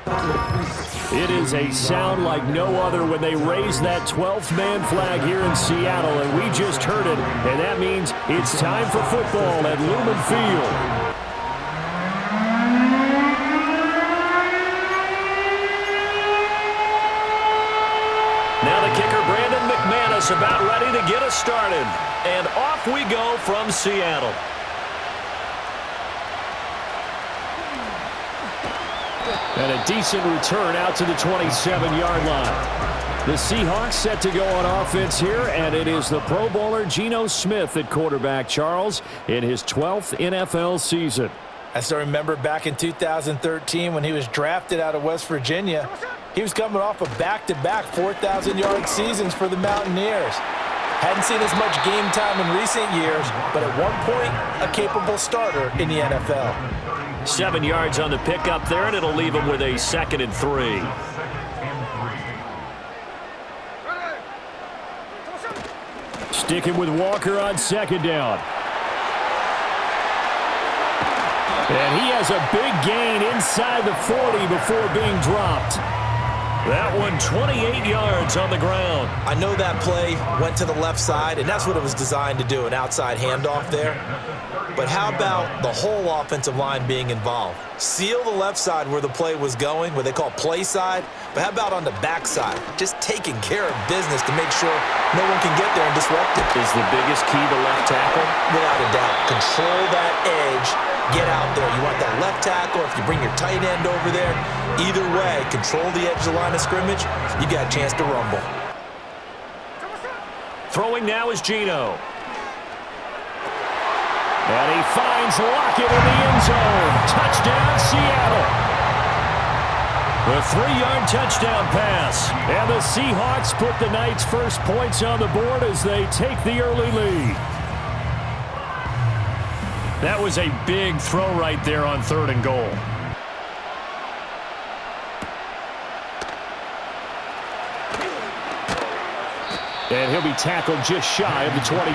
It is a sound like no other when they raise that 12th man flag here in Seattle, and we just heard it, and that means it's time for football at Lumen Field. Now the kicker, Brandon McManus, about ready to get us started, and off we go from Seattle. And a decent return out to the 27-yard line. The Seahawks set to go on offense here, and it is the Pro Bowler Geno Smith at quarterback, Charles, in his 12th NFL season. I still remember back in 2013 when he was drafted out of West Virginia. He was coming off of back-to-back 4,000-yard seasons for the Mountaineers. Hadn't seen as much game time in recent years, but at one point, a capable starter in the NFL. 7 yards on the pickup there, and it'll leave him with a 2nd and 3. Sticking with Walker on 2nd down. And he has a big gain inside the 40 before being dropped. That one 28 yards on the ground. I know that play went to the left side, and that's what it was designed to do, an outside handoff there. But how about the whole offensive line being involved? Seal the left side where the play was going, what they call play side. But how about on the back side? Just taking care of business to make sure no one can get there and disrupt it. Is the biggest key to left tackle? Without a doubt. Control that edge. Get out there. You want that left tackle. If you bring your tight end over there, either way, control the edge of the line of scrimmage, you got a chance to rumble. Throwing now is Geno. And he finds Lockett in the end zone. Touchdown, Seattle. The 3-yard touchdown pass. And the Seahawks put the night's first points on the board as they take the early lead. That was a big throw right there on 3rd and goal. And he'll be tackled just shy of the 25.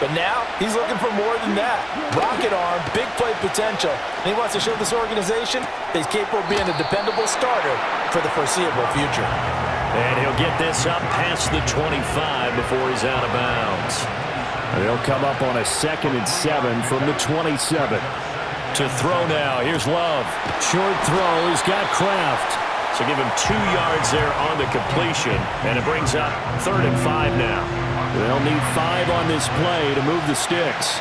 But now he's looking for more than that. Rocket arm, big play potential. And he wants to show this organization that he's capable of being a dependable starter for the foreseeable future. And he'll get this up past the 25 before he's out of bounds. They'll come up on a 2nd and 7 from the 27. To throw now, here's Love. Short throw, he's got Kraft. So give him 2 yards there on the completion, and it brings up 3rd and 5 now. They'll need 5 on this play to move the sticks.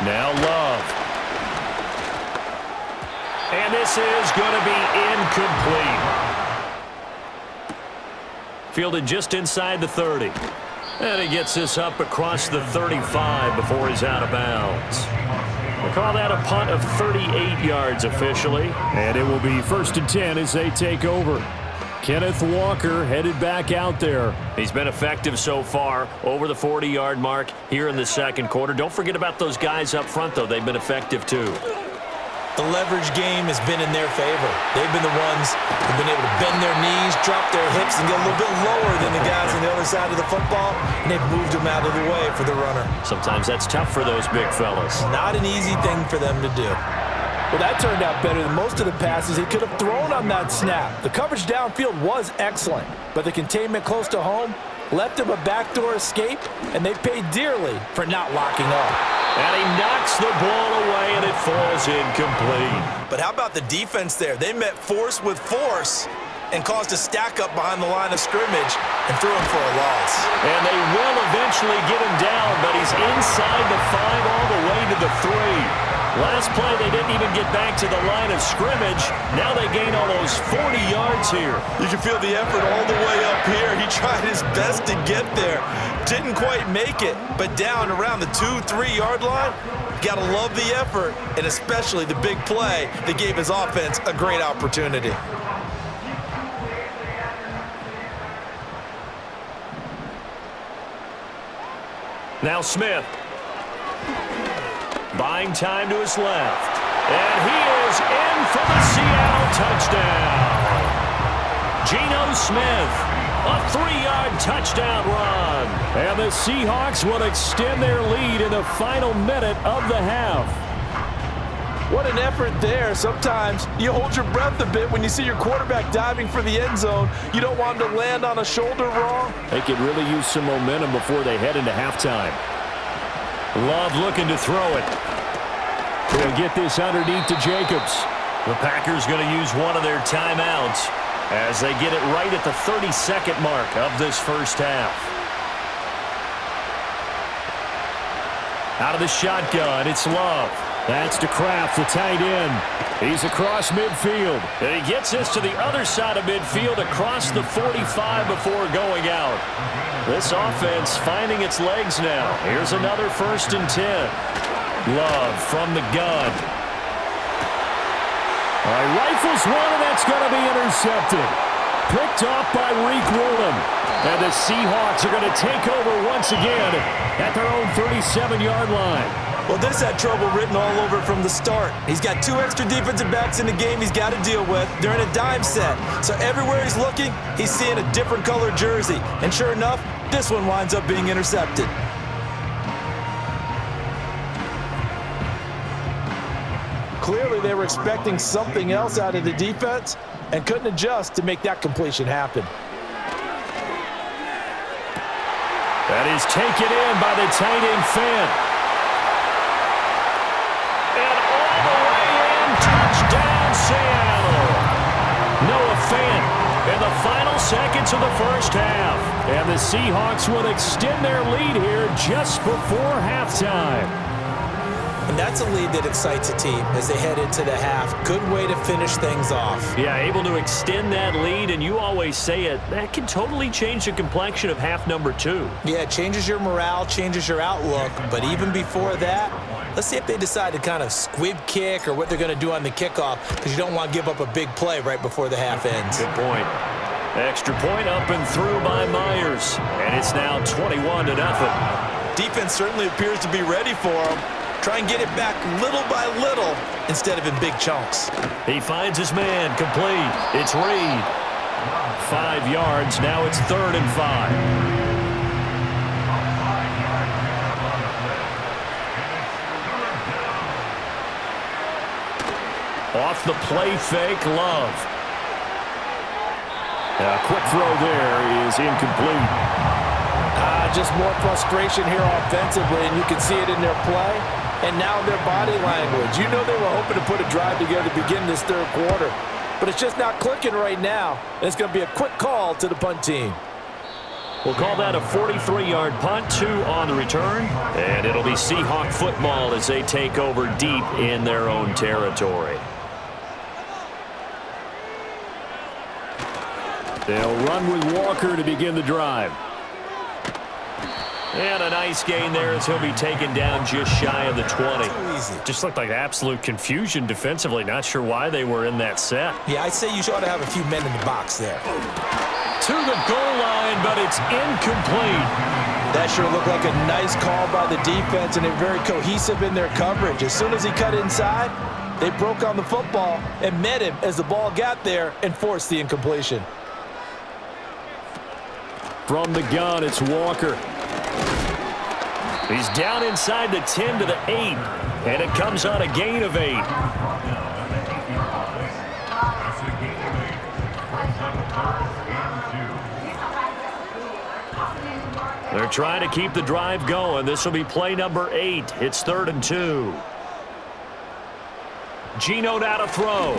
Now Love. And this is going to be incomplete. Fielded just inside the 30. And he gets this up across the 35 before he's out of bounds. We'll call that a punt of 38 yards officially. And it will be 1st and 10 as they take over. Kenneth Walker headed back out there. He's been effective so far, over the 40-yard mark here in the 2nd quarter. Don't forget about those guys up front, though. They've been effective, too. The leverage game has been in their favor. They've been the ones who've been able to bend their knees, drop their hips, and get a little bit lower than the guys on the other side of the football, and they've moved them out of the way for the runner. Sometimes that's tough for those big fellas. Not an easy thing for them to do. Well, that turned out better than most of the passes he could have thrown on that snap. The coverage downfield was excellent, but the containment close to home left him a backdoor escape, and they paid dearly for not locking up. And he knocks the ball away, and it falls incomplete. But how about the defense there? They met force with force and caused a stack up behind the line of scrimmage and threw him for a loss. And they will eventually get him down, but he's inside the 5 all the way to the 3. Last play, they didn't even get back to the line of scrimmage. Now they gain almost 40 yards here. You can feel the effort all the way up here. He tried his best to get there. Didn't quite make it, but down around the 2-3 yard line, gotta love the effort, and especially the big play that gave his offense a great opportunity. Now Smith. Buying time to his left. And he is in for the Seattle touchdown. Geno Smith A 3-yard touchdown run. And the Seahawks will extend their lead in the final minute of the half. What an effort there. Sometimes you hold your breath a bit when you see your quarterback diving for the end zone. You don't want him to land on a shoulder wrong. They could really use some momentum before they head into halftime. Love looking to throw it. They'll get this underneath to Jacobs. The Packers going to use one of their timeouts as they get it right at the 30-second mark of this first half. Out of the shotgun, it's Love. That's to Kraft, the tight end. He's across midfield. And he gets this to the other side of midfield across the 45 before going out. This offense finding its legs now. Here's another 1st and 10. Love from the gun. Rifles one, and that's going to be intercepted. Picked off by Reek Woolen. And the Seahawks are going to take over once again at their own 37-yard line. Well, this had trouble written all over from the start. He's got 2 extra defensive backs in the game he's got to deal with. They're in a dime set. So everywhere he's looking, he's seeing a different color jersey. And sure enough, this one winds up being intercepted. Clearly, they were expecting something else out of the defense and couldn't adjust to make that completion happen. That is taken in by the tight end Fant. And all the way in, touchdown Seattle. Noah Fant in the final seconds of the first half. And the Seahawks will extend their lead here just before halftime. And that's a lead that excites a team as they head into the half. Good way to finish things off. Yeah, able to extend that lead, and you always say it, that can totally change the complexion of half number 2. Yeah, it changes your morale, changes your outlook. But even before that, let's see if they decide to kind of squib kick or what they're going to do on the kickoff, because you don't want to give up a big play right before the half ends. Good point. Extra point up and through by Myers. And it's now 21-0. Defense certainly appears to be ready for them. Try and get it back little by little instead of in big chunks. He finds his man complete. It's Reed. 5 yards. Now it's 3rd and 5. Off the play fake, Love. A quick throw there is incomplete. Just more frustration here offensively, and you can see it in their play and now their body language. You know they were hoping to put a drive together to begin this 3rd quarter, but it's just not clicking right now, and it's going to be a quick call to the punt team. We'll call that a 43-yard punt, 2 on the return, and it'll be Seahawk football as they take over deep in their own territory. They'll run with Walker to begin the drive. And a nice gain there as he'll be taken down just shy of the 20. Just looked like absolute confusion defensively. Not sure why they were in that set. Yeah, I'd say you ought to have a few men in the box there. To the goal line, but it's incomplete. That sure looked like a nice call by the defense, and they're very cohesive in their coverage. As soon as he cut inside, they broke on the football and met him as the ball got there and forced the incompletion. From the gun, it's Walker. He's down inside the 10 to the 8, and it comes on a gain of 8. They're trying to keep the drive going. This will be play number 8. It's 3rd and 2. Geno now to throw.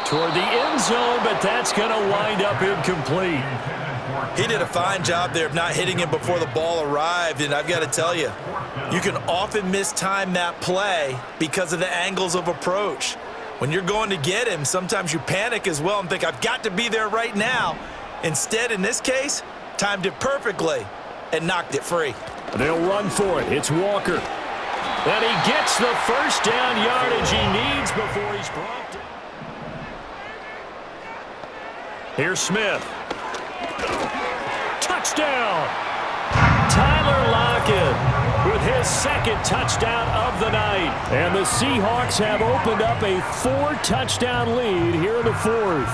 Toward the end zone, but that's going to wind up incomplete. He did a fine job there of not hitting him before the ball arrived, and I've got to tell you, you can often mistime that play because of the angles of approach. When you're going to get him, sometimes you panic as well and think, I've got to be there right now. Instead, in this case, timed it perfectly and knocked it free. They'll run for it. It's Walker. And he gets the first down yardage he needs before he's dropped it. Here's Smith. Touchdown! Tyler Lockett with his 2nd touchdown of the night. And the Seahawks have opened up a 4-touchdown lead here in the 4th.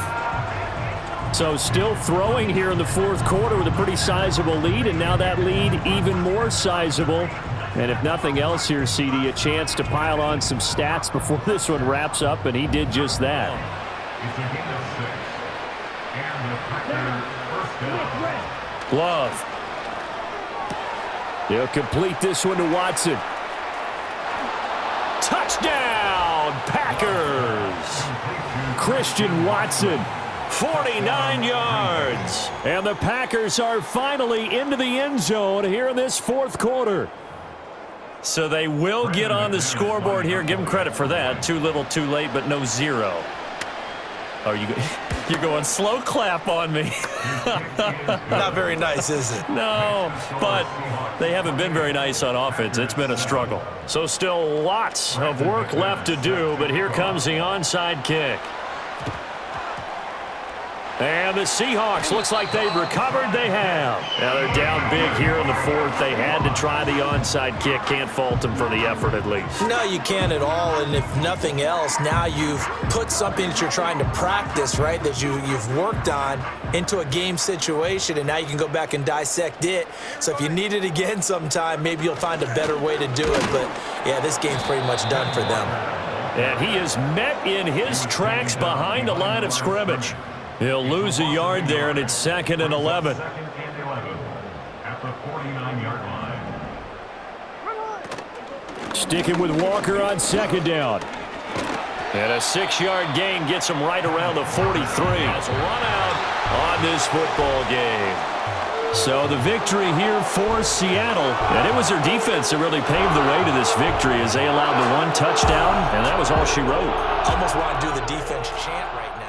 So still throwing here in the fourth quarter with a pretty sizable lead, and now that lead even more sizable. And if nothing else here, CD, a chance to pile on some stats before this one wraps up, and he did just that. Love. He'll complete this one to Watson. Touchdown, Packers! Christian Watson, 49 yards. And the Packers are finally into the end zone here in this fourth quarter. So they will get on the scoreboard here. Give them credit for that. Too little, too late, but no zero. Oh, you're going slow clap on me. Not very nice, is it? No, but they haven't been very nice on offense. It's been a struggle. So still lots of work left to do, but here comes the onside kick. And the Seahawks, looks like they've recovered. They have. Now they're down big here in the fourth. They had to try the onside kick. Can't fault them for the effort at least. No, you can't at all. And if nothing else, now you've put something that you're trying to practice, right, that you've worked on into a game situation, and now you can go back and dissect it. So if you need it again sometime, maybe you'll find a better way to do it. But, yeah, this game's pretty much done for them. And he is met in his tracks behind the line of scrimmage. He'll lose a yard there, and it's 2nd and 11. Sticking with Walker on 2nd down. And a 6-yard gain gets him right around the 43. That's a run out on this football game. So the victory here for Seattle. And it was their defense that really paved the way to this victory as they allowed the one touchdown, and that was all she wrote. Almost want to do the defense chant right now.